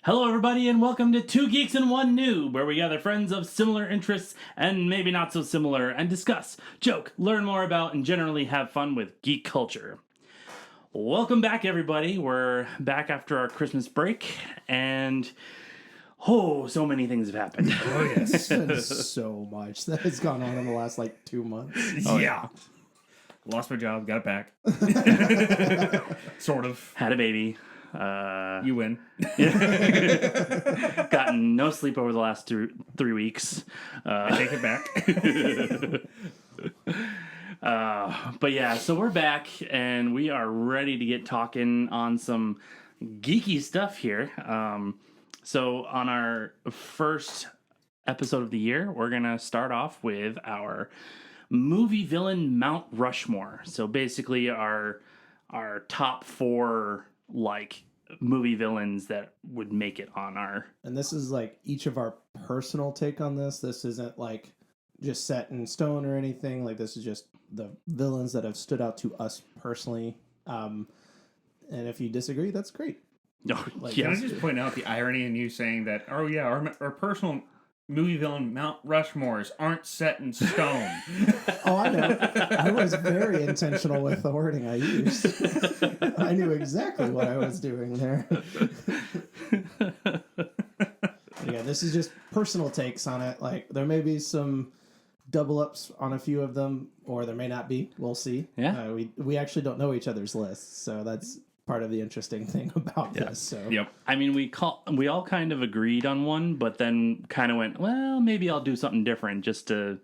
Hello, everybody, and welcome to Two Geeks and One Noob, where we gather friends of similar interests and maybe not so similar and discuss, joke, learn more about, and generally have fun with geek culture. Welcome back, everybody. We're back after our Christmas break, and so many things have happened. Oh, yes. So much that has gone on in the last, 2 months. Yeah. Lost my job, got it back. Sort of. Had a baby. You win. Gotten no sleep over the last 3 weeks. I take it back. But yeah, so we're back and we are ready to get talking on some geeky stuff here. So on our first episode of the year, we're going to start off with our movie villain Mount Rushmore. So basically our top 4 movie villains that would make it on our... And this is each of our personal take on this. This isn't just set in stone or anything. This is just the villains that have stood out to us personally. And if you disagree, that's great. Oh, Can I just point out the irony in you saying that, our personal movie villain Mount Rushmores aren't set in stone. Oh, I know. I was very intentional with the wording I used. I knew exactly what I was doing there. Yeah, this is just personal takes on it. There may be some double ups on a few of them, or there may not be. We'll see. Yeah. We actually don't know each other's lists, so that's part of the interesting thing about this. So Yep. I mean, we all kind of agreed on one, but then kind of went, well, maybe I'll do something different just to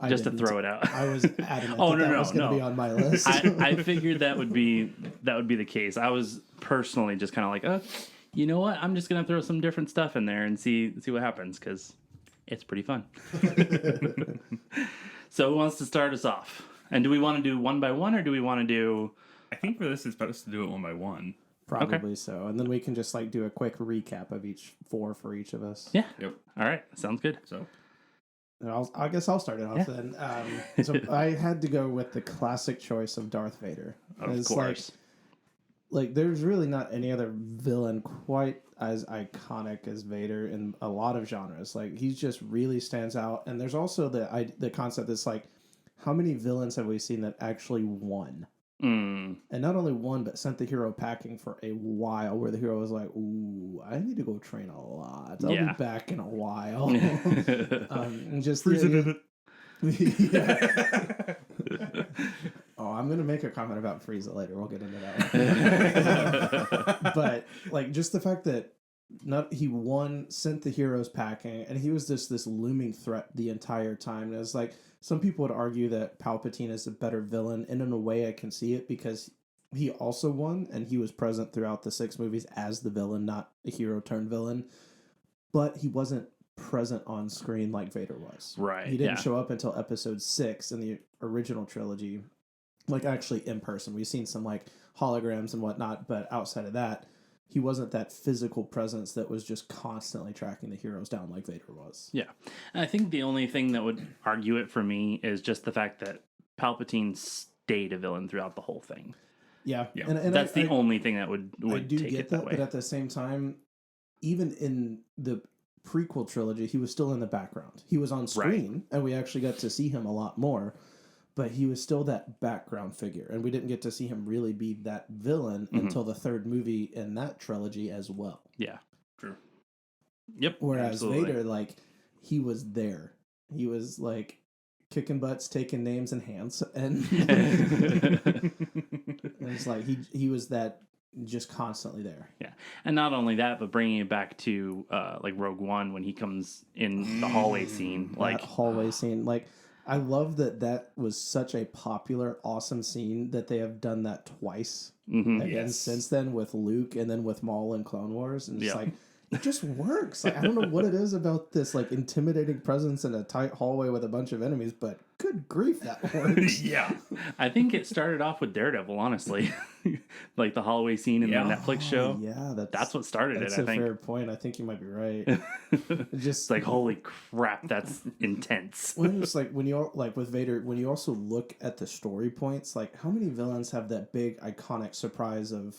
throw it out. I was adamant Oh, that was going to be on my list. I figured that would be the case. I was personally just kind of you know what? I'm just gonna throw some different stuff in there and see what happens because it's pretty fun. So who wants to start us off? And do we want to do one by one, or do we want to do? I think for this, it's best to do it one by one. Probably so. And then we can just do a quick recap of each 4 for each of us. Yeah. Yep. All right. Sounds good. So, And I guess I'll start it off then. So I had to go with the classic choice of Darth Vader. Of course. There's really not any other villain quite as iconic as Vader in a lot of genres. He just really stands out. And there's also the concept that's how many villains have we seen that actually won? Mm. And not only won, but sent the hero packing for a while, where the hero was like, ooh, I need to go train a lot. I'll be back in a while. And just Frieza did it. Yeah. Oh, I'm going to make a comment about Frieza later. We'll get into that one. But just the fact that he won, sent the heroes packing, and he was just this looming threat the entire time. And it's some people would argue that Palpatine is a better villain, and in a way I can see it because he also won, and he was present throughout the 6 movies as the villain, not a hero turned villain. But he wasn't present on screen like Vader was. Right. He didn't show up until episode 6 in the original trilogy, actually in person. We've seen some holograms and whatnot, but outside of that, he wasn't that physical presence that was just constantly tracking the heroes down like Vader was. Yeah. And I think the only thing that would argue it for me is just the fact that Palpatine stayed a villain throughout the whole thing. Yeah. Yeah. And that's the only thing that would I do take get it that way. But at the same time, even in the prequel trilogy, he was still in the background. He was on screen, and we actually got to see him a lot more. But he was still that background figure, and we didn't get to see him really be that villain until the 3rd movie in that trilogy as well. Yeah. True. Yep. Whereas absolutely. Vader, he was there. He was, kicking butts, taking names in hands, and it's he was that just constantly there. Yeah. And not only that, but bringing it back to, Rogue One when he comes in the hallway scene. That hallway scene, I love that was such a popular, awesome scene that they have done that twice again since then with Luke and then with Maul in Clone Wars. And it's it just works. I don't know what it is about this intimidating presence in a tight hallway with a bunch of enemies, but good grief, that works. Yeah. I think it started off with Daredevil, honestly. The hallway scene in the Netflix show. Yeah, that's what started it, I think. That's a fair point. I think you might be right. Just holy crap, that's intense. When it's when you with Vader, when you also look at the story points, how many villains have that big iconic surprise of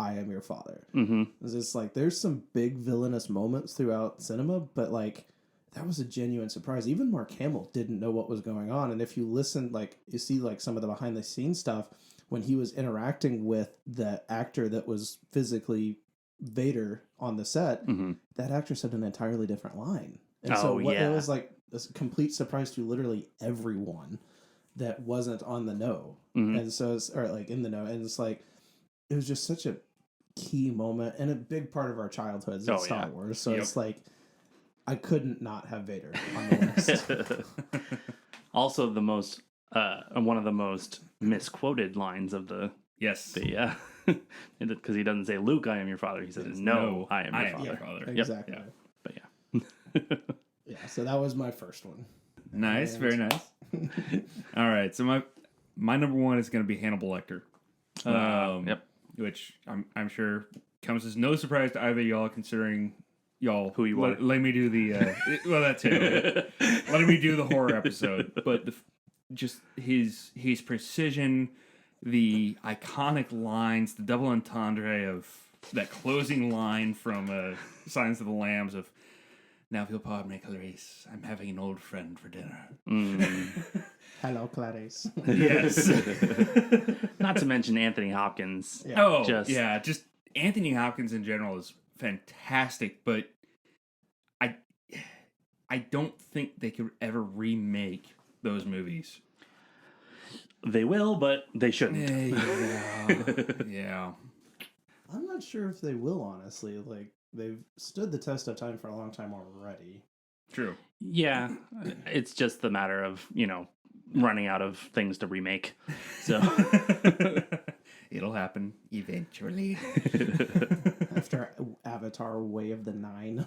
I am your father. Mm-hmm. It's just like there's some big villainous moments throughout cinema, but like that was a genuine surprise. Even Mark Hamill didn't know what was going on, and if you listen, like you see like some of the behind the scenes stuff when he was interacting with the actor that was physically Vader on the set, Mm-hmm. that actor said an entirely different line. And Oh, it yeah. was like a complete surprise to literally everyone that wasn't on the know. Mm-hmm. And so it's, or like in the know. And it's like, it was just such a key moment and a big part of our childhoods in Star Wars. So it's like, I couldn't not have Vader on the list. Also, the most, one of the most misquoted lines of the Yes. Because he doesn't say, Luke, I am your father. He says, no, I am your father. Exactly. Yep. But yeah, so that was my first one. Nice, very nice. All right, so my number one is going to be Hannibal Lecter. Yep. Which I'm sure comes as no surprise to either of y'all, considering y'all who you are. Let me do the well, that too. Letting me do the horror episode, but just his precision, the iconic lines, the double entendre of that closing line from Silence of the Lambs of "Now if you'll pardon me, Clarice, I'm having an old friend for dinner." Hello, Clarice. Yes. Not to mention Anthony Hopkins. Yeah. Oh, Just just Anthony Hopkins in general is fantastic, but I don't think they could ever remake those movies. They will, but they shouldn't. Yeah. I'm not sure if they will, honestly. Like, they've stood the test of time for a long time already. True. Yeah, it's just the matter of, running out of things to remake. So It'll happen eventually. After Avatar Way of the Nine.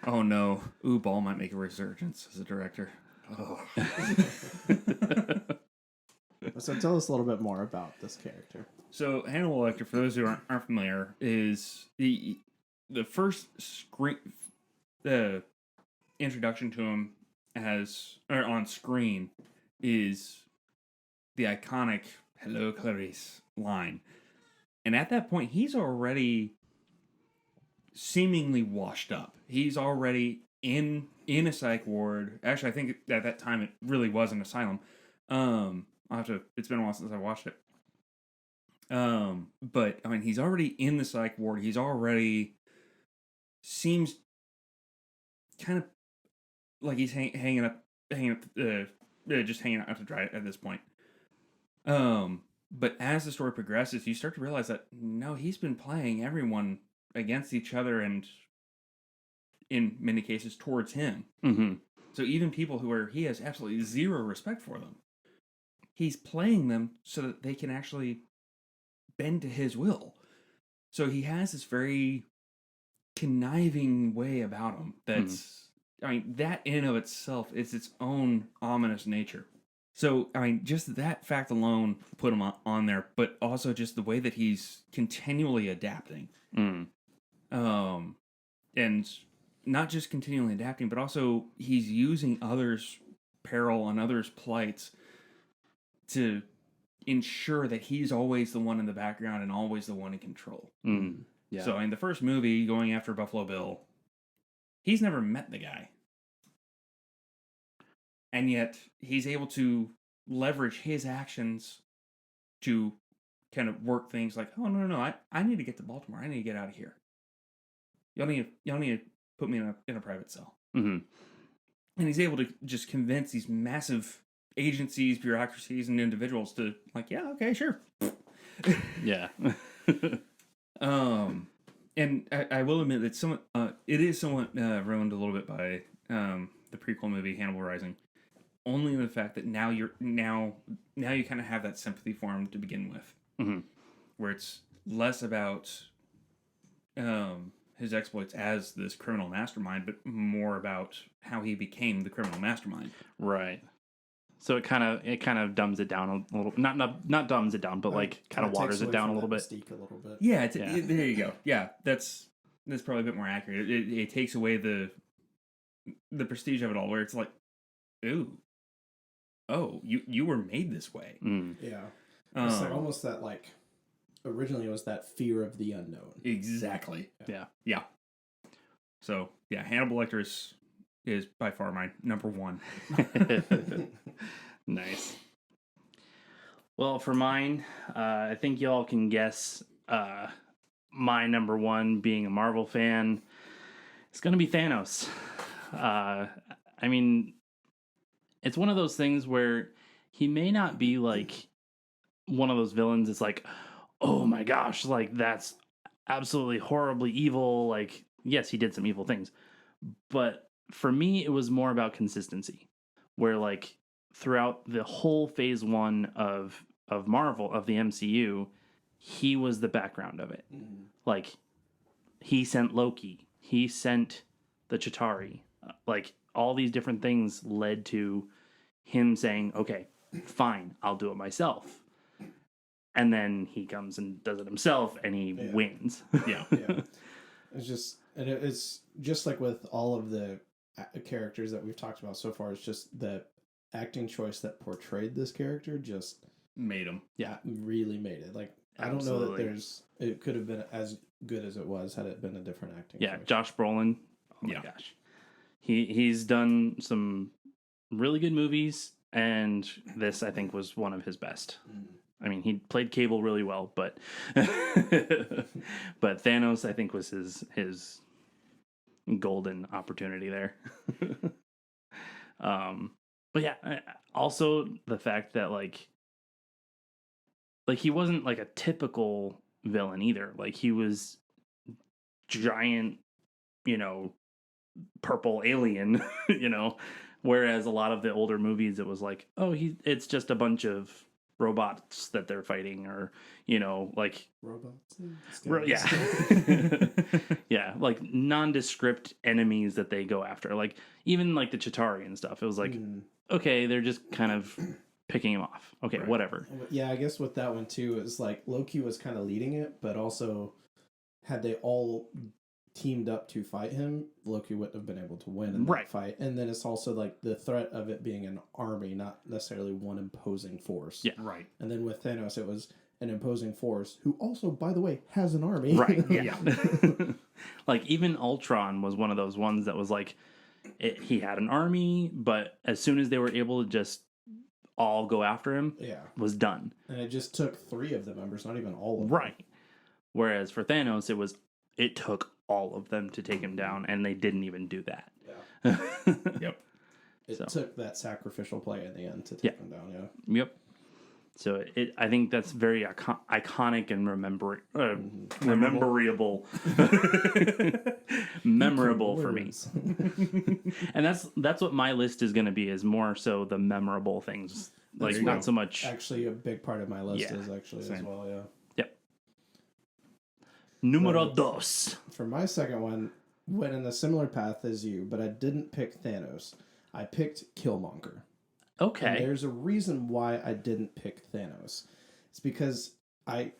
Oh no. Ooh, Ball might make a resurgence as a director. Oh. So tell us a little bit more about this character. So Hannibal Lecter, for those who aren't familiar, is the first introduction to him on screen is the iconic "Hello, Clarice" line, and at that point he's already seemingly washed up. He's already in a psych ward. Actually, I think at that time it really was an asylum. It's been a while since I watched it. But I mean, he's already in the psych ward. He's already seems kind of like he's hanging up, just hanging out to dry at this point. But as the story progresses, you start to realize that no, he's been playing everyone against each other, and in many cases towards him. Mm-hmm. So even people he has absolutely zero respect for them, he's playing them so that they can actually bend to his will. So he has this very conniving way about him that's, I mean, that in of itself is its own ominous nature. So, I mean, just that fact alone put him on there, but also just the way that he's continually adapting. And not just continually adapting, but also he's using others' peril and others' plights to ensure that he's always the one in the background and always the one in control. Yeah. So in the first movie, going after Buffalo Bill, he's never met the guy. And yet he's able to leverage his actions to kind of work things like, oh, no, I need to get to Baltimore. I need to get out of here. Y'all need to put me in a private cell. Mm-hmm. And he's able to just convince these massive agencies, bureaucracies, and individuals to like, yeah, okay, sure. Yeah. And I will admit that it is somewhat ruined a little bit by the prequel movie Hannibal Rising. Only in the fact that now you kind of have that sympathy for him to begin with, where it's less about his exploits as this criminal mastermind, but more about how he became the criminal mastermind. Right. So it kind of dumbs it down a little. Not dumbs it down, but like kind of waters it down a little bit. Mystique a little bit. Yeah, there you go. Yeah, that's probably a bit more accurate. It takes away the prestige of it all, where it's like, ooh, oh, you were made this way. Yeah. It's like almost that, like, originally it was that fear of the unknown. Exactly. Yeah. So, yeah, Hannibal Lecter is by far my number one. Nice. Well, for mine, I think y'all can guess my number one, being a Marvel fan, it's going to be Thanos. I mean, it's one of those things where he may not be like one of those villains. It's like, oh my gosh, like that's absolutely horribly evil. Like, yes, he did some evil things. But for me, it was more about consistency, where like throughout the whole phase one of Marvel, of the MCU, he was the background of it. Like, he sent Loki, he sent the Chitauri, like all these different things led to him saying, okay, fine, I'll do it myself. And then he comes and does it himself, and he wins. Yeah. It's just like with all of the characters that we've talked about so far. It's just the acting choice that portrayed this character just made him. Yeah, really made it. Like, I don't know that it could have been as good as it was had it been a different acting choice. Josh Brolin. Oh my gosh. He's done some really good movies, and this, I think, was one of his best. I mean, he played Cable really well, but but Thanos, I think, was his golden opportunity there. But yeah, also the fact that like he wasn't like a typical villain either. Like, he was giant, purple alien, whereas a lot of the older movies, it was like, oh, it's just a bunch of robots that they're fighting, or like robots. Yeah, like nondescript enemies that they go after. Like, even like the Chitauri and stuff, it was like, okay, they're just kind of picking him off. Okay, whatever. Yeah, I guess with that one too, is like Loki was kind of leading it, but also had they all teamed up to fight him, Loki wouldn't have been able to win in that fight. And then it's also like the threat of it being an army, not necessarily one imposing force. Yeah, right. And then with Thanos, it was an imposing force who also, by the way, has an army. Right. Yeah. Like, even Ultron was one of those ones that was like, he had an army, but as soon as they were able to just all go after him, was done. And it just took 3 of the members, not even all of them. Right. Whereas for Thanos, it took all of them to take him down, and they didn't even do that. Yeah. Yep. It took that sacrificial play in the end to take him down. Yeah. Yep. So I think that's very iconic and memorable for me. And that's what my list is going to be, is more so the memorable things. Like, not so much. Actually, a big part of my list is actually as well. Yeah. Yep. Numero dos. For my second one, went in a similar path as you, but I didn't pick Thanos. I picked Killmonger. Okay. And there's a reason why I didn't pick Thanos. It's because I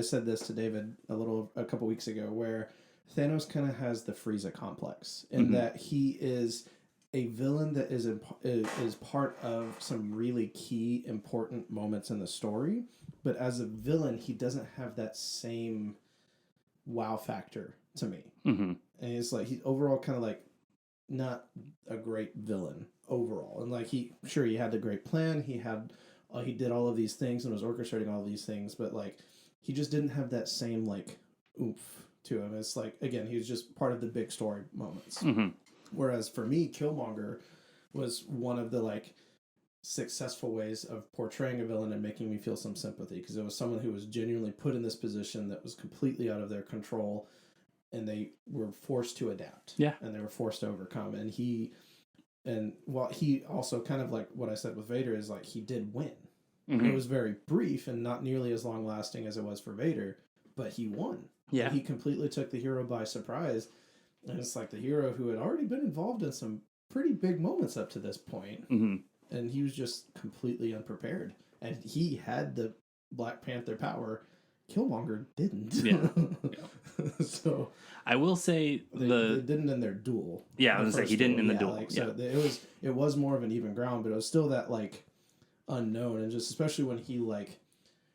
said this to David a couple weeks ago, where Thanos kind of has the Frieza complex in that he is a villain that is part of some really key important moments in the story, but as a villain, he doesn't have that same wow factor to me. And it's like, he's overall kind of like not a great villain overall. And like, he had the great plan, he did all of these things and was orchestrating all of these things, but like, he just didn't have that same like oomph to him. It's like, again, he was just part of the big story moments. Whereas for me, Killmonger was one of the like successful ways of portraying a villain and making me feel some sympathy, because it was someone who was genuinely put in this position that was completely out of their control, and they were forced to adapt. Yeah. And they were forced to overcome. And he also, kind of like what I said with Vader, is like, he did win. It was very brief and not nearly as long lasting as it was for Vader, but he won. Yeah. And he completely took the hero by surprise. And it's like the hero who had already been involved in some pretty big moments up to this point. And he was just completely unprepared. And he had the Black Panther power. Killmonger didn't. Yeah. So I will say they didn't in their duel. Yeah, I was gonna say he didn't in the duel. So it was more of an even ground, but it was still that like unknown, and just especially when he like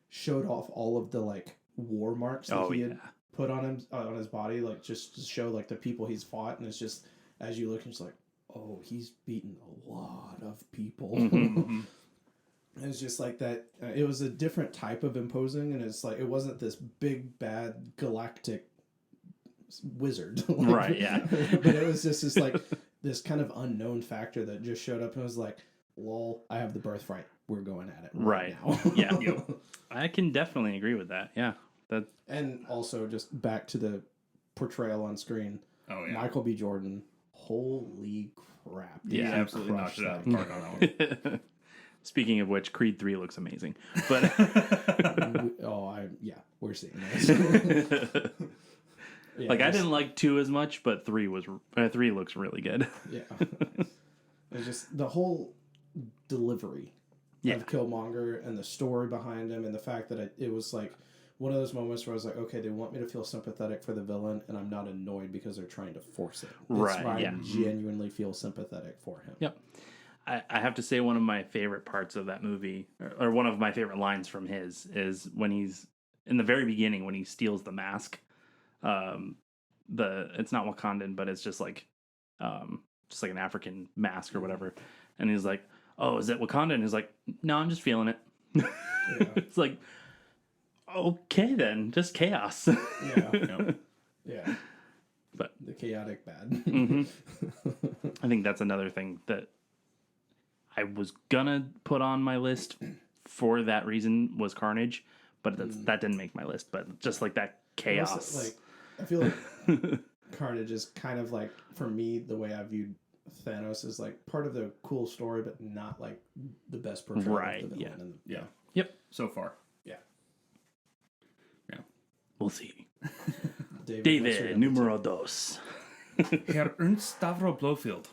showed off all of the like war marks that Oh he yeah. had put on him on his body, like just to show like the people he's fought, and it's just as you look, it's like, oh, he's beaten a lot of people. Mhm. It's just like that. It was a different type of imposing, and it's like it wasn't this big bad galactic wizard, like, Right, yeah. but it was just this like this kind of unknown factor that just showed up and was like, "Lol, I have the birthright. We're going at it Right. now." Yeah. I can definitely agree with that. Yeah. That. And also just back to the portrayal on screen, Oh yeah, Michael B. Jordan. Holy crap! he Yeah. absolutely knocked crushed it out of that the park on that one. Speaking of which, Creed 3 looks amazing. But we're seeing this. Yeah, like I just- didn't like 2 as much, but 3 looks really good. Yeah, it's just the whole delivery Yeah. of Killmonger and the story behind him, and the fact that it was like one of those moments where I was like, okay, they want me to feel sympathetic for the villain, and I'm not annoyed because they're trying to force it. Right, I yeah. genuinely feel sympathetic for him. Yep. I have to say one of my favorite parts of that movie, or one of my favorite lines from his, is when he's in the very beginning when he steals the mask. It's not Wakandan, but it's just like an African mask or whatever. And he's like, "Oh, is it Wakanda?" And he's like, "No, I'm just feeling it." It's like, okay, then, just chaos. Yeah. Yeah. But the chaotic bad. mhm. I think that's another thing that I was gonna put on my list for that reason was Carnage, but that didn't make my list. But just like that chaos, Also, like, I feel like Carnage is kind of like, for me, the way I viewed Thanos is like part of the cool story, but not like the best portrayal Right, of the villain. yeah. And Yeah. Yep. So far. We'll see. David, what's your David, number numero dos. Herr Ernst Stavro Blofeld.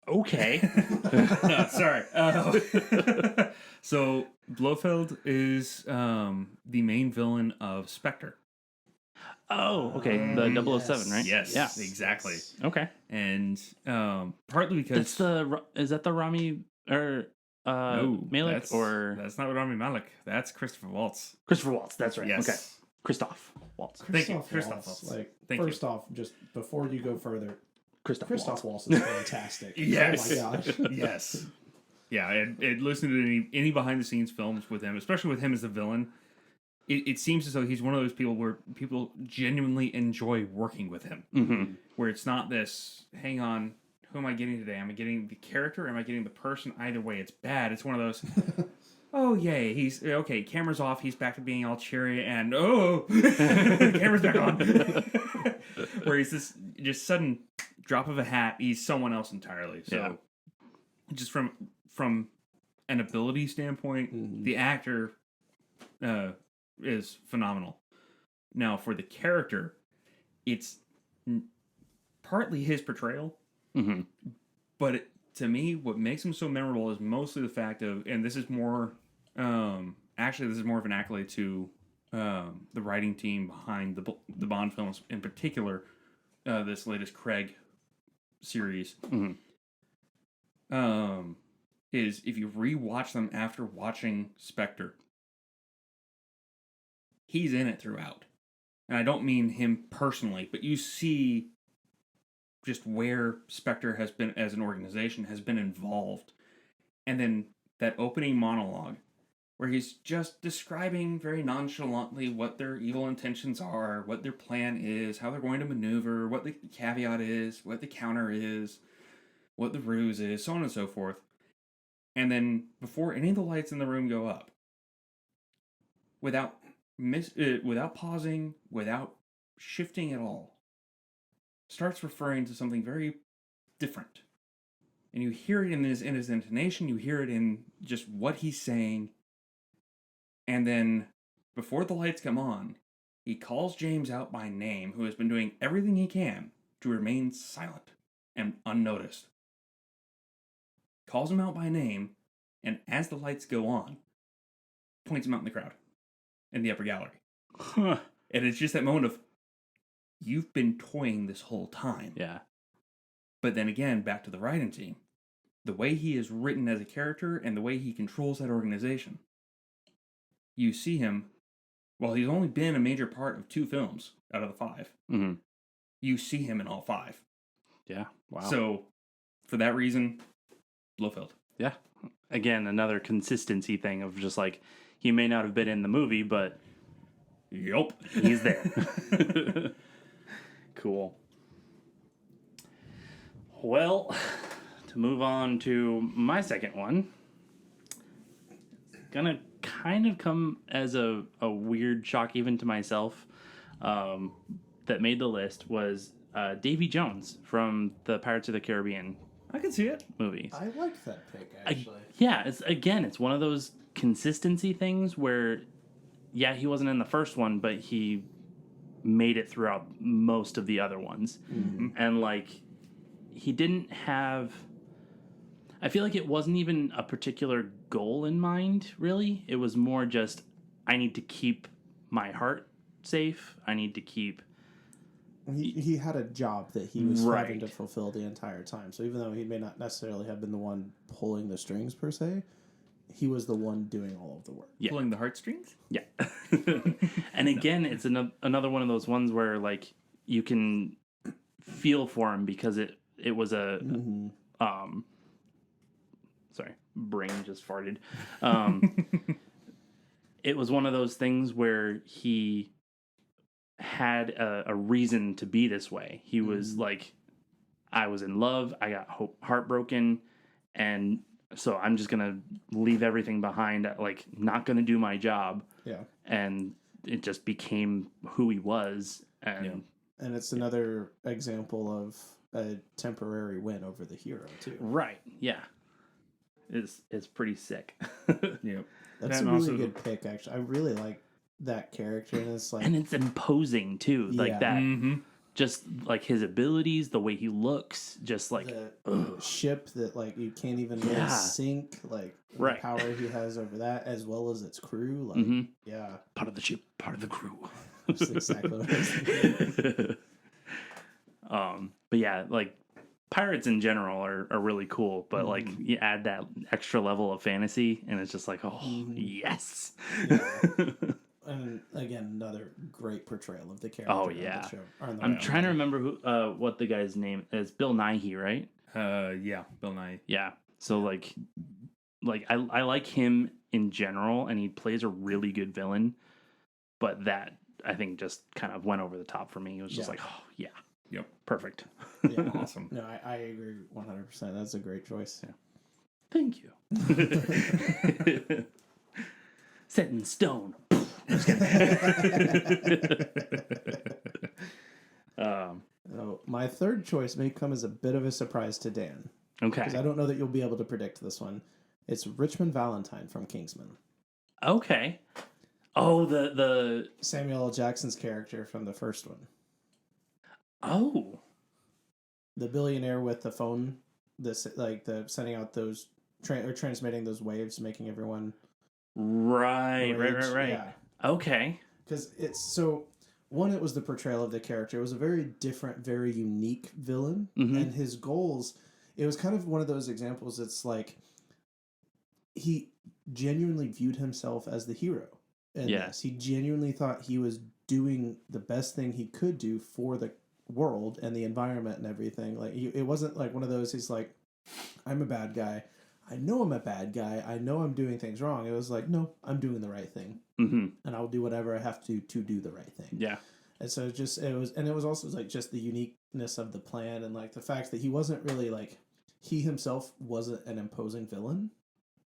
Okay. No, sorry. So Blofeld is the main villain of Spectre. Oh, okay. The 007, right? Yes, Yeah. exactly. Okay. And partly because Is that the Rami or no, Malek that's, or that's not Rami Malek. That's Christopher Waltz. Christopher Waltz? That's right. Yes. Okay. Christoph Waltz. Thank you, Christoph Christoph Waltz. Waltz. Like, Thank you. first off, just before you go further, Waltz. Christoph Waltz is fantastic. Yes. Oh my gosh. Yes. Yeah, and listening to any behind the scenes films with him, especially with him as the villain, it seems as though he's one of those people where people genuinely enjoy working with him. Mm-hmm. Where it's not this, hang on, who am I getting today? Am I getting the character? Am I getting the person? Either way, it's bad. It's one of those, oh, yay, he's, okay, camera's off, he's back to being all cheery, and, oh, the camera's back on. Where he's this just sudden drop of a hat, he's someone else entirely. So, Yeah. just from an ability standpoint, the actor is phenomenal. Now, for the character, it's partly his portrayal, Mm-hmm. but to me, what makes him so memorable is mostly the fact of, and this is more, actually, this is more of an accolade to the writing team behind the Bond films, in particular, this latest Craig series. Mm-hmm. Is if you rewatch them after watching Spectre, he's in it throughout. And I don't mean him personally, but you see just where Spectre has been as an organization, has been involved. And then that opening monologue where he's just describing very nonchalantly what their evil intentions are, what their plan is, how they're going to maneuver, what the caveat is, what the counter is, what the ruse is, so on and so forth. And then before any of the lights in the room go up, without pausing, without shifting at all, starts referring to something very different. And you hear it in his intonation, you hear it in just what he's saying. And then, before the lights come on, he calls James out by name, who has been doing everything he can to remain silent and unnoticed. Calls him out by name, and as the lights go on, points him out in the crowd, in the upper gallery. Huh. And it's just that moment of, you've been toying this whole time. Yeah. But then again, back to the writing team. the way he is written as a character and the way he controls that organization. You see him, well, he's only been a major part of 2 films out of the 5. Mm-hmm. You see him in all 5. Yeah. Wow. So, for that reason, Blofeld. Yeah. Again, another consistency thing of just like, he may not have been in the movie, but Yup. he's there. Cool. Well, to move on to my second one, it's gonna kind of come as a weird shock even to myself, that made the list was Davy Jones from the Pirates of the Caribbean I can see it. movies. I like that pick, actually. Yeah, it's one of those consistency things where, yeah, he wasn't in the first one, but he made it throughout most of the other ones. Mm-hmm. And like, he didn't have, I feel like it wasn't even a particular goal in mind, really. It was more just, I need to keep my heart safe. I need to keep... He had a job that he was Right. having to fulfill the entire time. So even though he may not necessarily have been the one pulling the strings per se, he was the one doing all of the work. Yeah. Pulling the heartstrings? Yeah. And again, it's another one of those ones where like you can feel for him because it was a Mm-hmm. Sorry, brain just farted. It was one of those things where he had a reason to be this way. He was like, I was in love, I got heartbroken, and so I'm just gonna leave everything behind, like not gonna do my job. Yeah. And it just became who he was. And And it's another example of a temporary win over the hero, too. right, yeah, it's pretty sick. Yep. That's And a really also- good pick, actually. I really like that character, and it's like... And it's imposing too, like Yeah. that. Mm-hmm. Just like his abilities, the way he looks, just like the ship that like you can't even really Yeah. sink, like Right. the power he has over that, as well as its crew. Like, Mhm. yeah, part of the ship, part of the crew. that's exactly what I was thinking. But yeah, like pirates in general are really cool, but like you add that extra level of fantasy, and it's just like, oh yes. And again, another great portrayal of the character. Oh, on yeah. the show, or on the I'm show. trying to remember who what the guy's name is. Bill Nighy, right? Yeah, Bill Nye. Yeah. So like I like him in general, and he plays a really good villain. But that I think just kind of went over the top for me. It was just Yeah. like, oh yeah, Yep. perfect. Yeah. Awesome. No, I agree 100%. That's a great choice. Thank you. Set in stone. So my third choice may come as a bit of a surprise to Dan, because Okay. I don't know that you'll be able to predict this one. It's Richmond Valentine from Kingsman. Okay. Oh, the Samuel L. Jackson's character from the first one. oh. The billionaire with the phone, the sending out those or transmitting those waves, making everyone Right. rage. Right. Yeah, Okay. because it's so. One, it was the portrayal of the character. It was a very different, very unique villain, and his goals. It was kind of one of those examples. It's like he genuinely viewed himself as the hero. And Yeah. he genuinely thought he was doing the best thing he could do for the world and the environment and everything. Like it wasn't like one of those. He's like, I'm a bad guy. I know I'm a bad guy. I know I'm doing things wrong. It was like, no, I'm doing the right thing, Mm-hmm. and I'll do whatever I have to do the right thing. Yeah. And so it was also like just the uniqueness of the plan, and like the fact that he wasn't really like, he himself wasn't an imposing villain,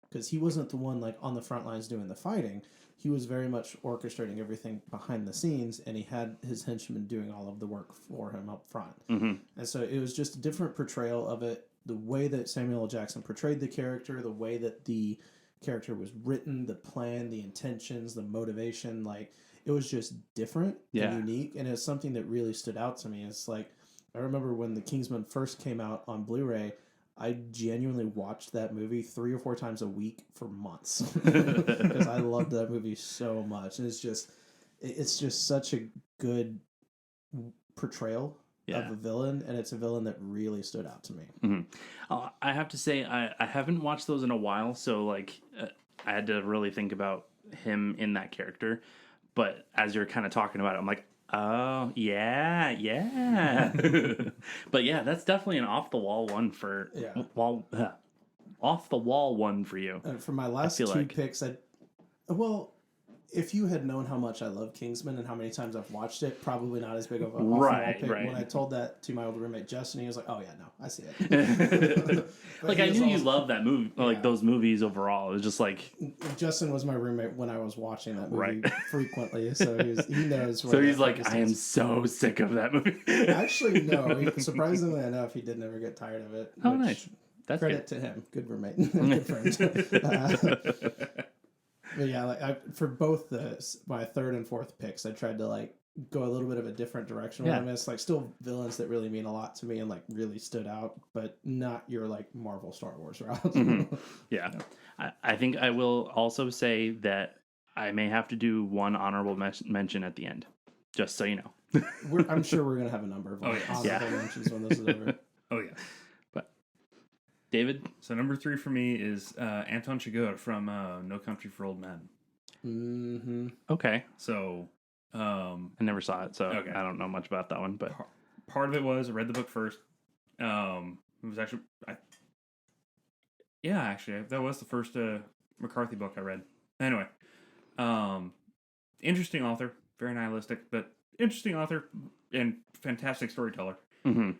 because he wasn't the one like on the front lines doing the fighting. He was very much orchestrating everything behind the scenes, and he had his henchmen doing all of the work for him up front. Mm-hmm. And so it was just a different portrayal of it. The way that Samuel L. Jackson portrayed the character, the way that the character was written, the plan, the intentions, the motivation, like it was just different Yeah. and unique. And it's something that really stood out to me. It's like, I remember when the Kingsman first came out on Blu-ray, I genuinely watched that movie 3 or 4 times a week for months because I loved that movie so much. And it's just such a good portrayal of a villain, and it's a villain that really stood out to me. I have to say, I haven't watched those in a while, so like I had to really think about him in that character. But as you're kind of talking about it, I'm like, oh yeah, yeah. But yeah, that's definitely an off the wall one for off the wall one for you. For my last two picks, well, if you had known how much I love Kingsman and how many times I've watched it, probably not as big of a off-the-wall pick. When I told that to my old roommate Justin, he was like, "Oh yeah, no, I see it." Like I knew you loved that movie, like those movies overall. It was just like Justin was my roommate when I was watching that movie frequently, so he knows. So he's like, I am so sick of that movie. Actually, no. Surprisingly enough, he did never get tired of it. Oh, nice. That's credit to him. Good roommate. Good friend. But yeah, for both my third and fourth picks, I tried to go a little bit of a different direction with them. It's still villains that really mean a lot to me and really stood out, but not your Marvel Star Wars route. Yeah. I think I will also say that I may have to do one honorable mention at the end, just so you know. I'm sure we're gonna have a number of honorable mentions when this is over. Oh yeah. David? So number 3 for me is Anton Chigurh from No Country for Old Men. Mm-hmm. Okay. So I never saw it, so I don't know much about that one. But part of it was I read the book first. It was actually, that was the first McCarthy book I read. Anyway, interesting author, very nihilistic, but interesting author and fantastic storyteller. Mm-hmm.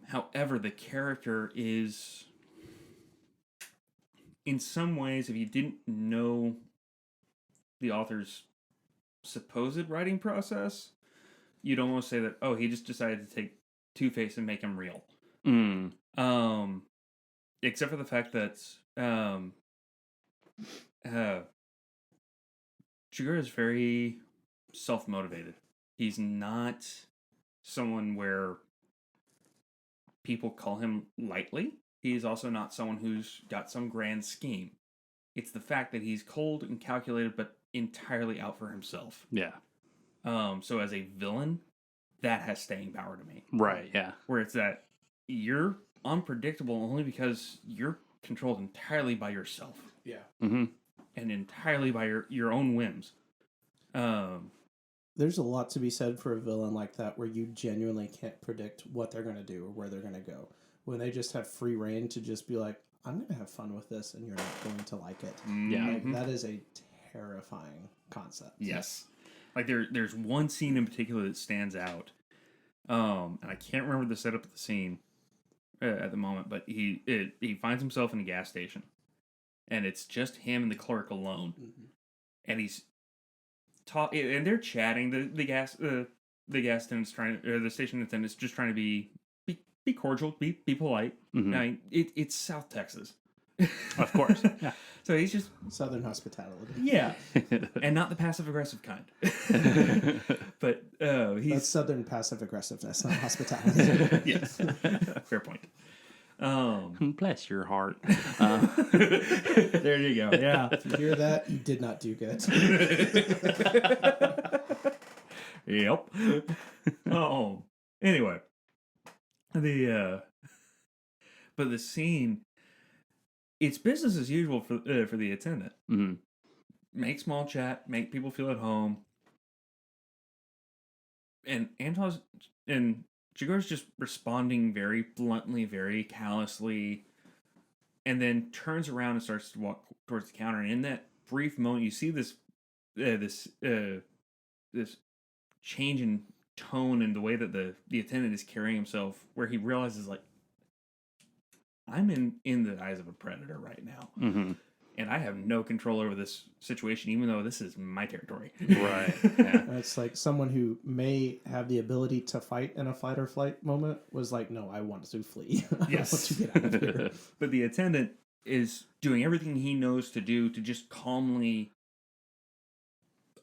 However, the character is, in some ways, if you didn't know the author's supposed writing process, you'd almost say that, oh, he just decided to take Two-Face and make him real. Except for the fact that Chigurh is very self-motivated. He's not someone where people call him lightly. He's also not someone who's got some grand scheme. It's the fact that he's cold and calculated, but entirely out for himself. Yeah. So as a villain, that has staying power to me. Right, yeah. Where it's that you're unpredictable only because you're controlled entirely by yourself. Yeah. Mm-hmm. And entirely by your own whims. There's a lot to be said for a villain like that where you genuinely can't predict what they're going to do or where they're going to go. When they just have free reign to just be like, I'm going to have fun with this and you're not going to like it. Yeah. That is a terrifying concept. Yes. There's one scene in particular that stands out. And I can't remember the setup of the scene at the moment, but he finds himself in a gas station. And it's just him and the clerk alone. Mm-hmm. And he's and they're chatting. The gas attendant's the station attendant's just trying to be cordial, be polite. Mm-hmm. I mean, it's South Texas, of course. Yeah. So he's just Southern hospitality. Yeah, and not the passive aggressive kind. But that's Southern passive aggressiveness, not hospitality. Yes, fair point. Bless your heart. There you go. Yeah. If you hear that, you did not do good. Yep. Oh. Anyway. But the scene, it's business as usual for the attendant. Mm-hmm. Make small chat, make people feel at home. And Chigurh's just responding very bluntly, very callously, and then turns around and starts to walk towards the counter. And in that brief moment, you see this change in tone and the way that the attendant is carrying himself, where he realizes, like, I'm in the eyes of a predator right now. Mm-hmm. And I have no control over this situation, even though this is my territory. Right. Yeah. It's like someone who may have the ability to fight in a fight or flight moment was like, no, I want to flee. Yes. I want to get out of here. But the attendant is doing everything he knows to do to just calmly,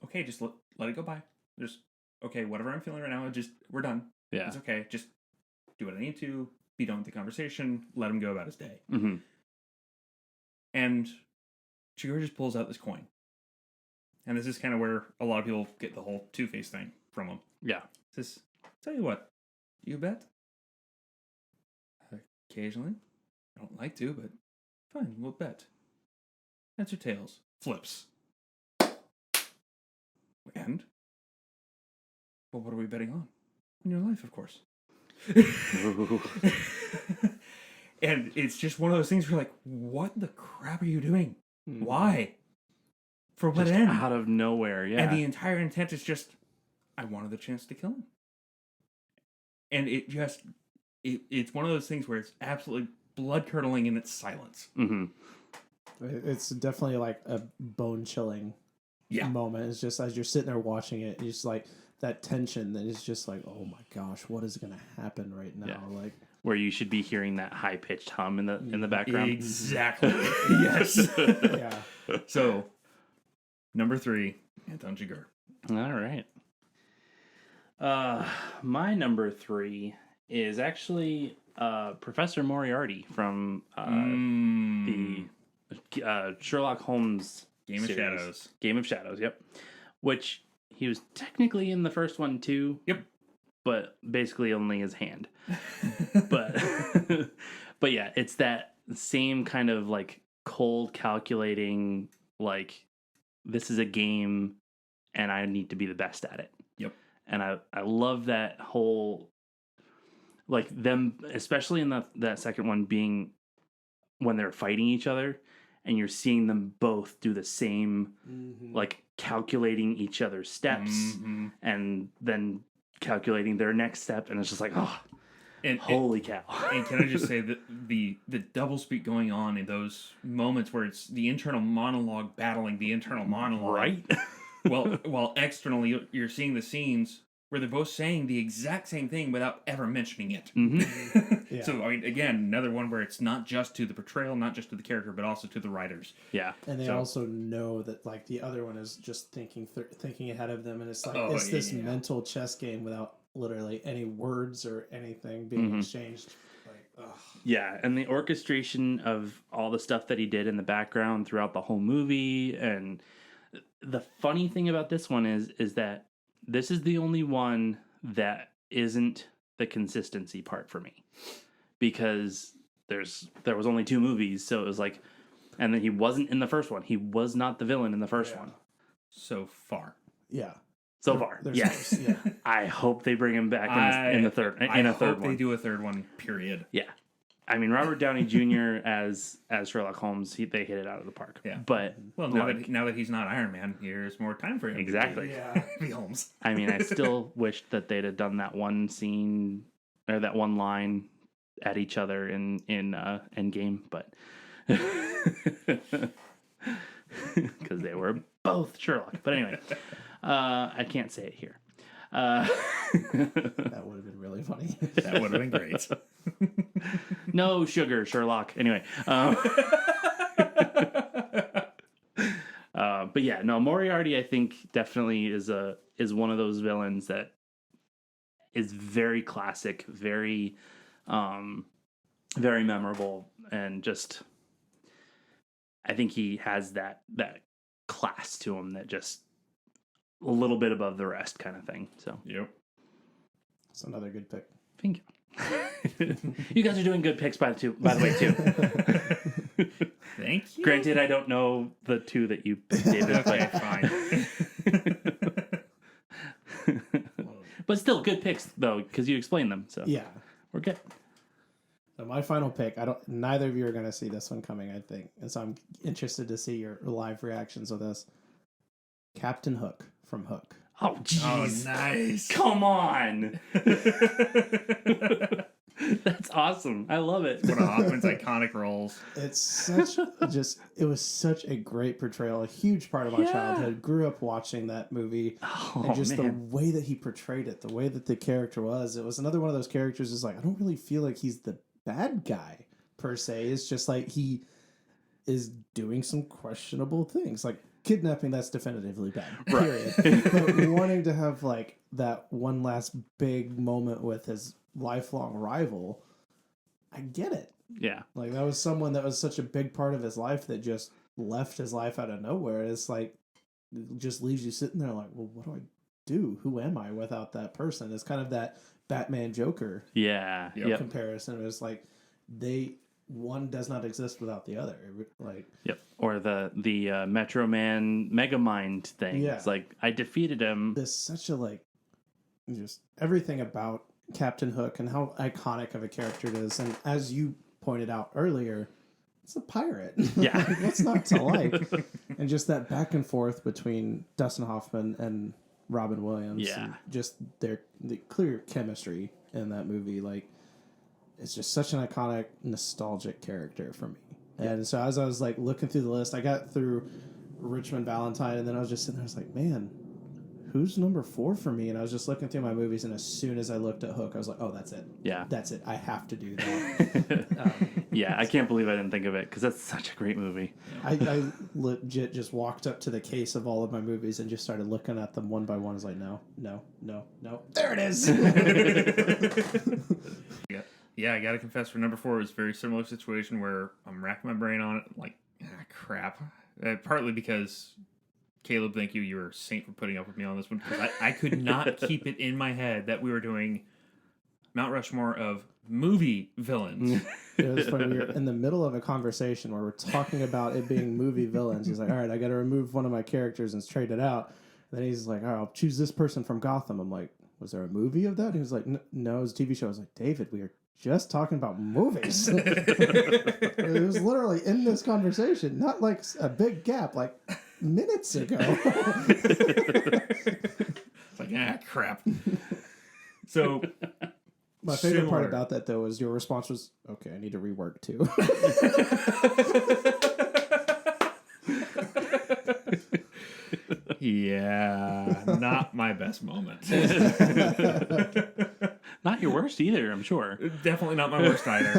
okay, just let it go by. Just, okay, whatever I'm feeling right now, we're done. Yeah. It's okay. Just do what I need to, be done with the conversation, let him go about his day. Mm-hmm. And Chigurh just pulls out this coin. And this is kind of where a lot of people get the whole Two-Face thing from him. Yeah. Says, tell you what, You bet. Occasionally. I don't like to, but fine, we'll bet. Heads or tails? Flips. And? Well, what are we betting on? On your life, of course. And it's just one of those things where you're like, what the crap are you doing? Why? For what Just end? out of nowhere, yeah. And the entire intent is just, I wanted the chance to kill him. And it's one of those things where it's absolutely blood-curdling in its silence. Mm-hmm. It's definitely like a bone-chilling moment. It's just as you're sitting there watching it, it's just like that tension that is just like, oh my gosh, what is going to happen right now? Yeah. Like, where you should be hearing that high-pitched hum in the background. Exactly. Yes. yeah. So, number 3, Anton Chigurh. All right. My number 3 is actually Professor Moriarty from the Sherlock Holmes Game series. of Shadows. Game of Shadows, yep. Which he was technically in the first one too. Yep. But basically only his hand. but but yeah, it's that same kind of like cold calculating, like this is a game and I need to be the best at it. Yep. And I love that whole, like them, especially in that second one, being when they're fighting each other and you're seeing them both do the same, like calculating each other's steps and then calculating their next step. And it's just like, oh, holy cow. And can I just say that the doublespeak going on in those moments where it's the internal monologue battling the internal monologue. Right? while externally you're seeing the scenes where they're both saying the exact same thing without ever mentioning it. Yeah. So, I mean, again, another one where it's not just to the portrayal, not just to the character, but also to the writers. Yeah. And they also know that, like, the other one is just thinking ahead of them, and it's like, it's this mental chess game without literally any words or anything being exchanged. Like, ugh. Yeah, and the orchestration of all the stuff that he did in the background throughout the whole movie. And the funny thing about this one is that this is the only one that isn't the consistency part for me, because there was only 2 movies, so it was like, and then he wasn't in the first one. He was not the villain in the first one. So far. Yeah. So far, yes. Yeah. I hope they bring him back in the third. In a third one, they do a third one. Period. Yeah. I mean, Robert Downey Jr. as Sherlock Holmes, they hit it out of the park. Yeah. But well, now that he's not Iron Man, there's more time for him. Exactly. Yeah. Be Holmes. I mean, I still wish that they'd have done that one scene or that one line at each other in Endgame, but because they were both Sherlock. But anyway, I can't say it here. That would have been really funny. That would have been great. No sugar, Sherlock. Anyway. But yeah, no, Moriarty, I think, definitely is one of those villains that is very classic, very very memorable, and just I think he has that class to him that just a little bit above the rest kind of thing. So Yep. It's another good pick. Thank you. You guys are doing good picks by the way too. Thank you. Granted, I don't know the 2 that you gave us, Okay, fine. but still good picks though, because you explained them. So Yeah. we're good. So my final pick, neither of you are going to see this one coming, I think. And so I'm interested to see your live reactions of this. Captain Hook from Hook. Oh, jeez. Oh, nice. Come on. That's awesome. I love it. One of Hoffman's iconic roles. It's such it was such a great portrayal, a huge part of my childhood. Grew up watching that movie. And just the way that he portrayed it, the way that the character was. It was another one of those characters is like, I don't really feel like he's the bad guy per se. It's just like he is doing some questionable things. Like kidnapping, that's definitively bad. Period. But wanting to have like that one last big moment with his lifelong rival, I get it. Yeah. Like that was someone that was such a big part of his life that just left his life out of nowhere. It's like it just leaves you sitting there like, well, what do I do? Who am I without that person? It's kind of that Batman Joker Yeah. Yep. comparison. It was like one does not exist without the other. Like Yep. Or the Metro Man Megamind thing. Yeah. It's like I defeated him. there's such a like just everything about Captain Hook and how iconic of a character it is. And as you pointed out earlier, it's a pirate. Yeah. Like, what's not to like? And just that back and forth between Dustin Hoffman and Robin Williams. Yeah. And just the clear chemistry in that movie. Like, it's just such an iconic, nostalgic character for me. And so as I was like looking through the list, I got through Richmond Valentine, and then I was just sitting there, I was like, man, who's number 4 for me? And I was just looking through my movies, and as soon as I looked at Hook, I was like, oh, that's it. Yeah. That's it. I have to do that. Yeah, I can't believe I didn't think of it because that's such a great movie. I legit just walked up to the case of all of my movies and just started looking at them one by one. I was like, no. There it is. Yeah, I gotta confess, for number 4, it's a very similar situation where I'm racking my brain on it, like, crap. Partly because, Caleb, thank you, you're a saint for putting up with me on this one, because I could not keep it in my head that we were doing Mount Rushmore of movie villains. It was funny. We were in the middle of a conversation where we're talking about it being movie villains. He's like, all right, I got to remove one of my characters and trade it out. And then he's like, all right, I'll choose this person from Gotham. I'm like, was there a movie of that? And he was like, no, it was a TV show. I was like, David, we are just talking about movies. It was literally in this conversation, not like a big gap, like minutes ago. It's like, crap. So, my favorite part similar. about that, though, is your response was, okay, I need to rework too. Yeah, not my best moment. Not your worst either, I'm sure. Definitely not my worst either.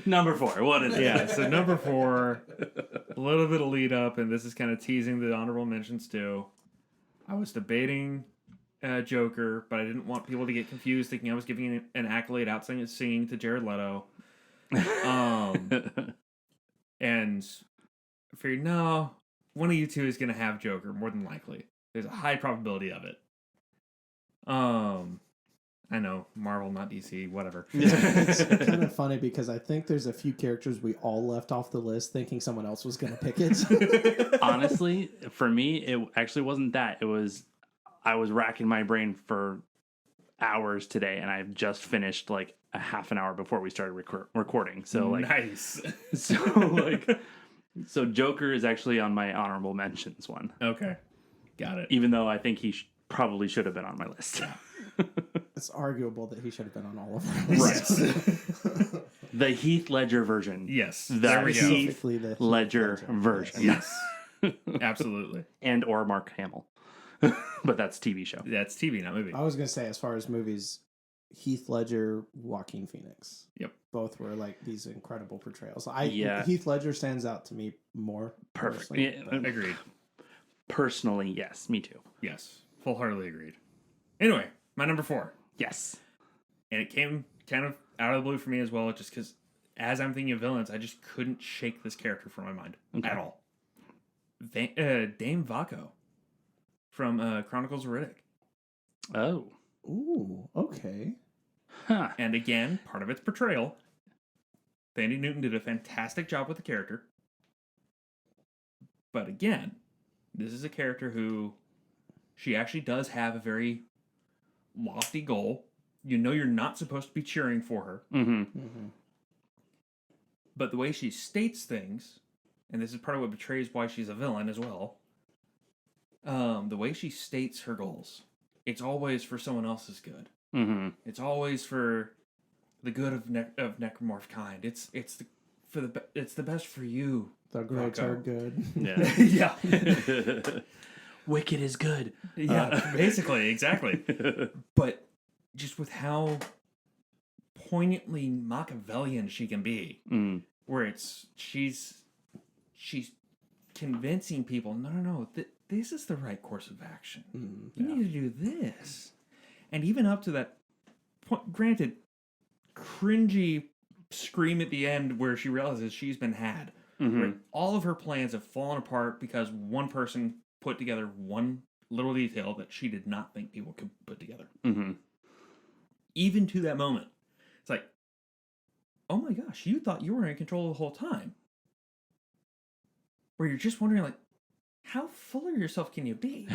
Number 4, what is it? Yeah, so number 4, a little bit of lead up, and this is kind of teasing the honorable mentions too. I was debating Joker, but I didn't want people to get confused thinking I was giving an accolade out singing to Jared Leto. And I figured, no, one of you two is going to have Joker, more than likely. There's a high probability of it. I know, Marvel, not DC, whatever. It's kind of funny because I think there's a few characters we all left off the list thinking someone else was going to pick it. Honestly, for me, it actually wasn't that. It was, I was racking my brain for hours today, and I've just finished like a half an hour before we started recording. So like, nice. So Joker is actually on my honorable mentions one. Okay, got it. Even though I think he probably should have been on my list. It's arguable that he should have been on all of them. Right. The Heath Ledger version. Yes, The there we go. Heath Specifically the Ledger version. Yes, absolutely. And or Mark Hamill. But that's TV show. That's TV, not movie. I was going to say, as far as movies, Heath Ledger, Joaquin Phoenix. Yep. Both were like these incredible portrayals. Yeah. Heath Ledger stands out to me more. Perfect. personally, Yeah, but- Agreed. Personally, yes. Me too. Yes, full-heartedly agreed. Anyway, my number 4. Yes. And it came kind of out of the blue for me as well, just because as I'm thinking of villains, I just couldn't shake this character from my mind at all. Dame Vaco from Chronicles of Riddick. Oh. Ooh, okay. Huh. And again, part of its portrayal. Thandie Newton did a fantastic job with the character. But again, this is a character who she actually does have a very lofty goal. You know you're not supposed to be cheering for her. Mm-hmm. Mm-hmm. But the way she states things, and this is part of what betrays why she's a villain as well, the way she states her goals, it's always for someone else's good. Mm-hmm. It's always for the good of necromorph kind. It's the best for you. The greats are good. Yeah. Yeah. Wicked is good. Yeah, basically, exactly. But just with how poignantly Machiavellian she can be, where she's convincing people, no, this is the right course of action. You need to do this. And even up to that point, granted, cringy scream at the end where she realizes she's been had. where all of her plans have fallen apart because one person put together one little detail that she did not think people could put together. Mm-hmm. Even to that moment, it's like, oh my gosh, you thought you were in control the whole time. Where you're just wondering, like, how full of yourself can you be?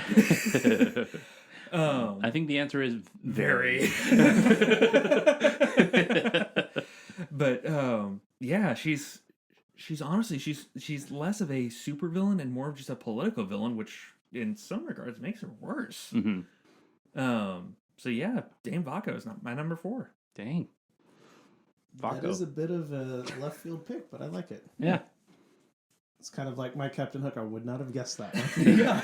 I think the answer is very. But yeah, she's honestly she's less of a supervillain and more of just a political villain, which in some regards makes her worse. Mm-hmm. So yeah, Dame Vaco is not my number 4. Dang. That is a bit of a left field pick, but I like it. Yeah. It's kind of like my Captain Hook. I would not have guessed that one. Yeah.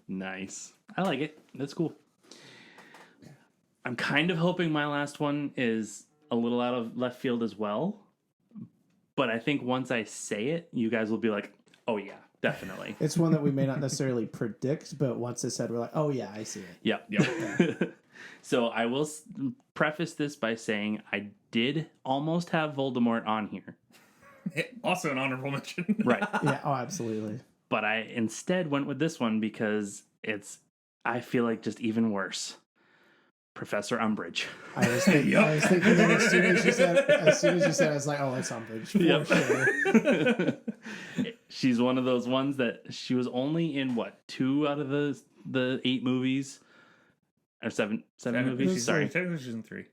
Nice. I like it. That's cool. I'm kind of hoping my last one is a little out of left field as well. But I think once I say it, you guys will be like, oh, yeah, definitely. It's one that we may not necessarily predict, but once it's said, we're like, oh, yeah, I see it. Yep. So I will preface this by saying I did almost have Voldemort on here. Also an honorable mention. Right. Yeah, oh, absolutely. But I instead went with this one because I feel like just even worse. Professor Umbridge. I was thinking that as soon as you said, I was like, oh, it's Umbridge for sure. She's one of those ones that she was only in 2 out of the 8 movies or seven movies. Sorry, technically she's in 3.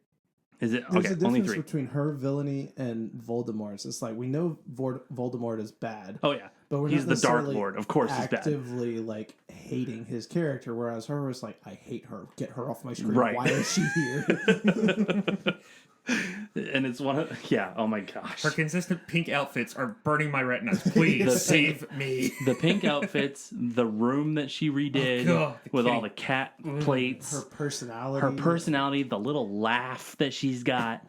Is it There's okay? a difference Only 3. between her villainy and Voldemort's. It's like we know Voldemort is bad. Oh yeah, but he's not the Dark necessarily Lord. Of course, he's bad. Actively like hating his character, whereas her was like, I hate her. Get her off my screen. Right. Why is she here? And it's one of oh my gosh. Her consistent pink outfits are burning my retinas. Please save me. The pink outfits, the room that she redid with all the cat plates, her personality, the little laugh that she's got,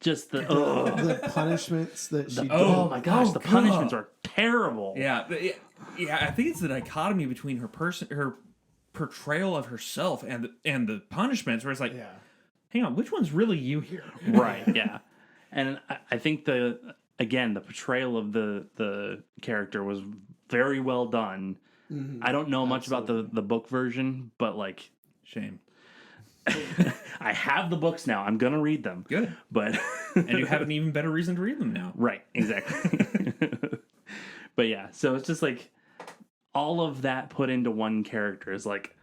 just the punishments that she. Oh my gosh, the punishments are terrible. Yeah. I think it's the dichotomy between her portrayal of herself and the punishments, where it's like, hang on, which one's really you here? Right. Yeah. And I think the portrayal of the character was very well done. Mm-hmm. I don't know much about the book version, but like, shame. I have the books now. I'm gonna read them. Good, but and you have an even better reason to read them now. Right. Exactly. But yeah, so it's just like all of that put into one character is like,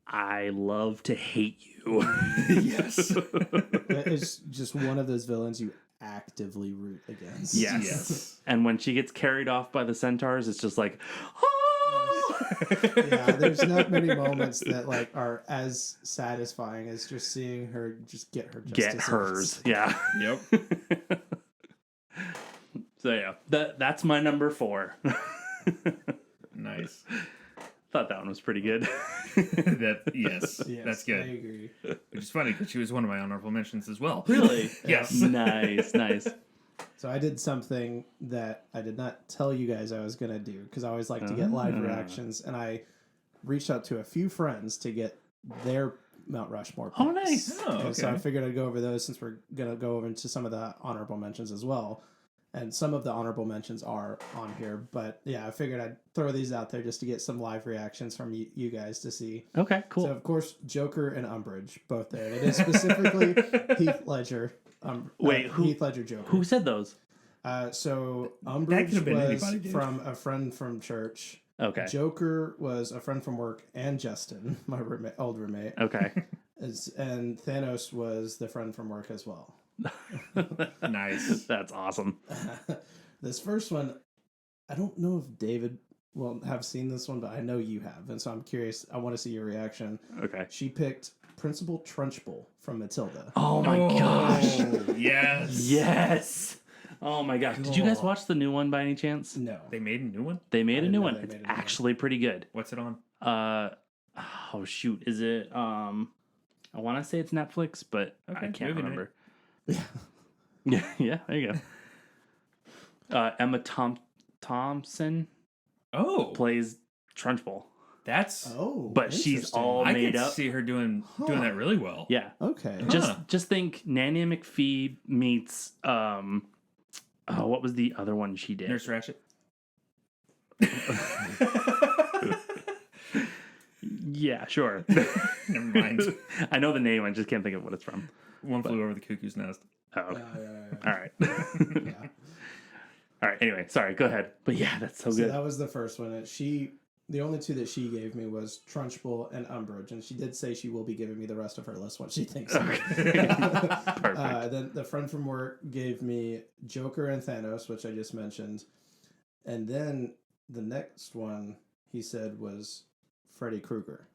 I love to hate you. Yes. It's just one of those villains you actively root against. Yes. And when she gets carried off by the centaurs, it's just like, yeah, there's not many moments that like are as satisfying as just seeing her just get her justice. Get hers. Yeah. Yep. So yeah, that's my number 4. Nice. Thought that one was pretty good. Yes, that's good. I agree. Which is funny because she was one of my honorable mentions as well. Really? Yes. Nice. So I did something that I did not tell you guys I was going to do because I always like to get live reactions, and I reached out to a few friends to get their Mount Rushmore picks. Oh, nice. Oh, okay. So I figured I'd go over those since we're going to go over into some of the honorable mentions as well. And some of the honorable mentions are on here. But yeah, I figured I'd throw these out there just to get some live reactions from you guys to see. Okay, cool. So, of course, Joker and Umbridge, both there. It is specifically Heath Ledger. Heath Ledger Joker. Who said those? So Umbridge was anybody, from a friend from church. Okay. Joker was a friend from work and Justin, my old roommate. Okay. And Thanos was the friend from work as well. Nice. That's awesome. This first one, I don't know if David will have seen this one, but I know you have. And so I'm curious. I want to see your reaction. Okay. She picked Principal Trunchbull from Matilda. Oh my gosh. Yes. Yes. Oh my gosh. Did you guys watch the new one by any chance? No. They made a new one? They made a new one. they It's made a new one. actually pretty good. What's it on? Oh shoot. Is it I want to say it's Netflix, but I can't remember. Yeah. Yeah, there you go. Emma Thompson plays Trunchbull. That's but she's interesting. all I made could up. see her doing that really well. Yeah. Okay. Just think Nanny McPhee meets Oh, what was the other one she did? Nurse Ratchet. Yeah, sure. Never mind. I know the name. I just can't think of what it's from. One Flew Over the Cuckoo's Nest. Oh, okay. Yeah. All right. Yeah. All right. Anyway, sorry. Go ahead. But yeah, that's so So good. that was the first one. The only two that she gave me was Trunchbull and Umbridge, and she did say she will be giving me the rest of her list once she thinks of it. Perfect. Then the friend from work gave me Joker and Thanos, which I just mentioned. And then the next one he said was Freddy Krueger.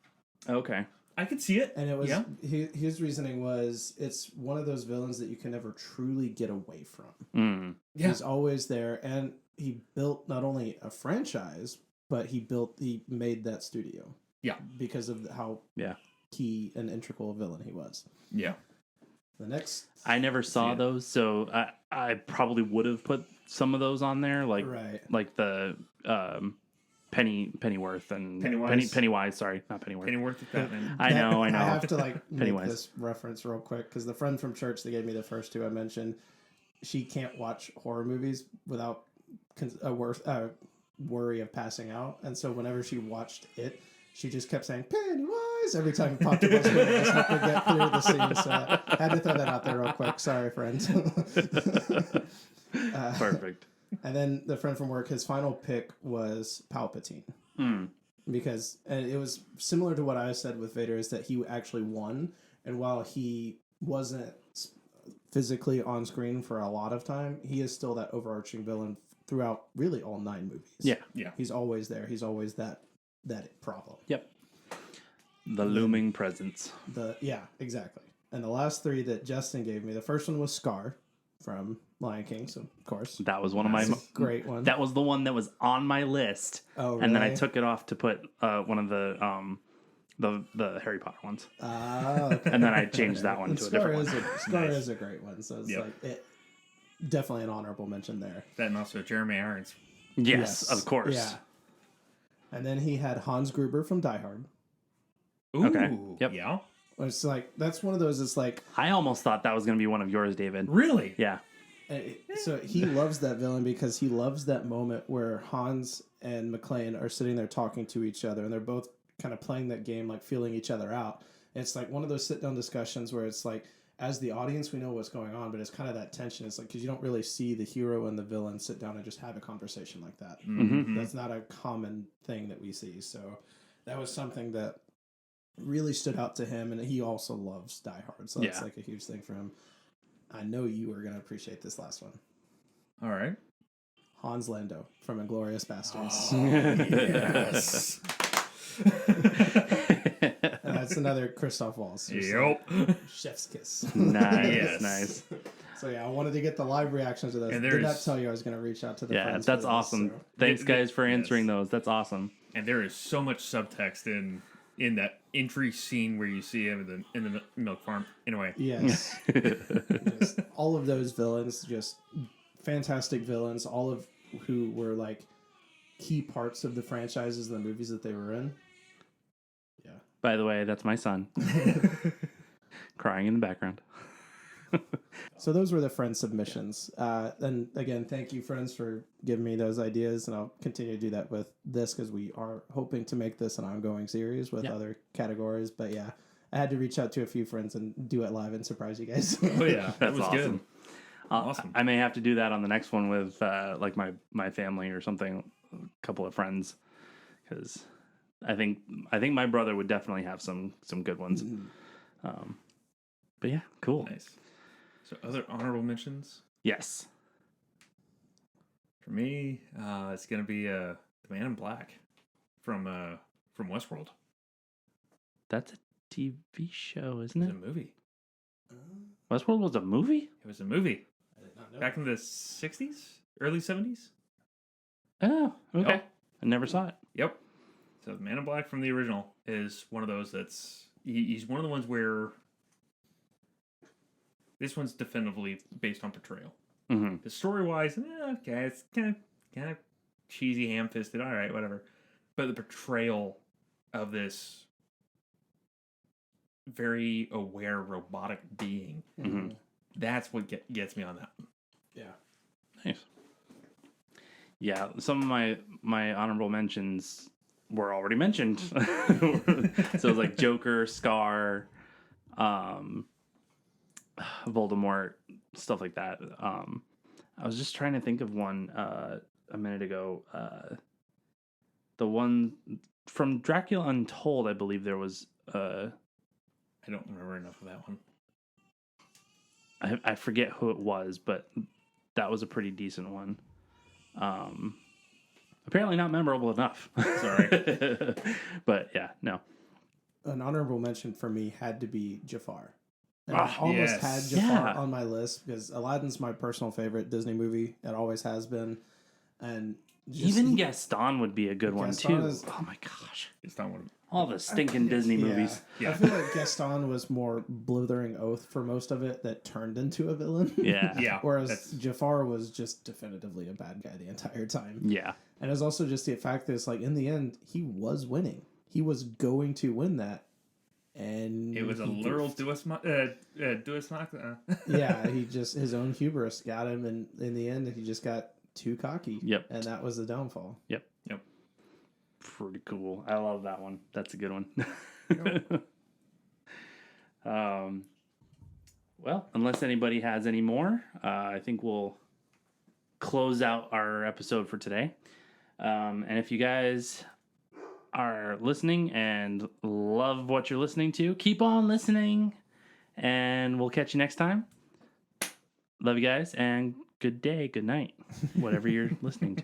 Okay. I could see it. And it was Yeah. his reasoning was it's one of those villains that you can never truly get away from. Mm. Yeah. He's always there, and he built not only a franchise, but he made that studio. Yeah. Because of how key and integral a villain he was. Yeah. The next, I never saw those, so I probably would have put some of those on there, like the Pennyworth and Pennywise. Sorry, not Pennyworth. Pennyworth is Batman. I know. I have to make Pennywise. this reference real quick because the friend from church that gave me the first two I mentioned, she can't watch horror movies without a worry of passing out, and so whenever she watched it, she just kept saying Pennywise every time it popped up on screen. Just helped her get through the scene. So I had to throw that out there real quick. Sorry, friends. Perfect. And then the friend from work, his final pick was Palpatine. Because and it was similar to what I said with Vader, is that he actually won. And while he wasn't physically on screen for a lot of time, he is still that overarching villain throughout really all 9 movies. Yeah. He's always there. He's always that problem. Yep. The looming presence. Exactly. And the last 3 that Justin gave me, the first one was Scar from Lion King, so of course. That was one of my great one. That was the one that was on my list. Oh, really? And then I took it off to put one of the Harry Potter ones. Okay. And then I changed that one to a different one. Scar is a great one, so it's definitely an honorable mention there. That and also Jeremy Irons. Yes, of course. Yeah. And then he had Hans Gruber from Die Hard. Ooh, Okay. Yep. Yeah. It's like that's one of those. It's like I almost thought that was going to be one of yours, David. Really? Yeah. so he loves that villain because he loves that moment where Hans and McClane are sitting there talking to each other, and they're both kind of playing that game, like feeling each other out. It's like one of those sit down discussions where it's like, as the audience, we know what's going on, but it's kind of that tension. It's like, because you don't really see the hero and the villain sit down and just have a conversation like that. Mm-hmm. That's not a common thing that we see. So that was something that really stood out to him, and he also loves Die Hard, so that's like a huge thing for him. I know you are going to appreciate this last one. All right. Hans Lando from Inglourious Basterds. Yes. And that's another Christoph Waltz. Yep. Chef's kiss. Nice. Yes. Nice. So yeah, I wanted to get the live reactions of those. And Did not tell you I was going to reach out to the friends. That's for this, awesome. so. Thanks, guys, for answering Yes. those. That's awesome. And there is so much subtext in that entry scene where you see him in the milk farm. Anyway. Yes. Just all of those villains, just fantastic villains, all of who were like key parts of the franchises and the movies that they were in. Yeah. By the way, that's my son crying in the background. So those were the friend submissions. And again, thank you, friends, for giving me those ideas, and I'll continue to do that with this because we are hoping to make this an ongoing series with other categories. But yeah, I had to reach out to a few friends and do it live and surprise you guys. Oh yeah, that That's was awesome. good. Awesome. I may have to do that on the next one with like my family or something, a couple of friends, because I think my brother would definitely have some good ones. But yeah, cool. Nice. So other honorable mentions Yes. for me, it's gonna be the Man in Black from Westworld. That's a TV show, isn't It's it? a movie. Westworld was a movie? It was a movie I did not know. back in the 60s, early 70s. Oh, okay. Yep. I never saw it. Yep. So the Man in Black from the original is one of those that's he's one of the ones where this one's definitively based on portrayal. Mm-hmm. The story wise, okay, it's kind of cheesy, ham fisted. All right, whatever. But the portrayal of this very aware robotic being, Mm-hmm. that's what gets me on that. Yeah. Nice. Yeah, some of my honorable mentions were already mentioned. So it was like Joker, Scar, Voldemort, stuff like that. I was just trying to think of one a minute ago. The one from Dracula Untold, I believe there was. I don't remember enough of that one. I forget who it was, but that was a pretty decent one. Apparently not memorable enough. Sorry. But yeah, no. An honorable mention for me had to be Jafar. And Ah, I almost yes. had Jafar Yeah. on my list because Aladdin's my personal favorite Disney movie. It always has been. And Even Gaston would be a good one Gaston too. is- Oh my gosh. It's not one of All the stinking Disney movies. Yeah. I feel like Gaston was more blithering oath for most of it that turned into a villain. Yeah. Yeah. Whereas that's- Jafar was just definitively a bad guy the entire time. Yeah. And it's also just the fact that it's like in the end he was winning. He was going to win that. And it was a he literal goofed. deus max. Yeah, he just his own hubris got him, and in the end he just got too cocky. Yep. And that was the downfall. Yep. Yep. Pretty cool. I love that one. That's a good one. Well, unless anybody has any more, I think we'll close out our episode for today. And if you guys are listening and love what you're listening to, keep on listening. And we'll catch you next time. Love you guys, and good day, good night, whatever you're listening to.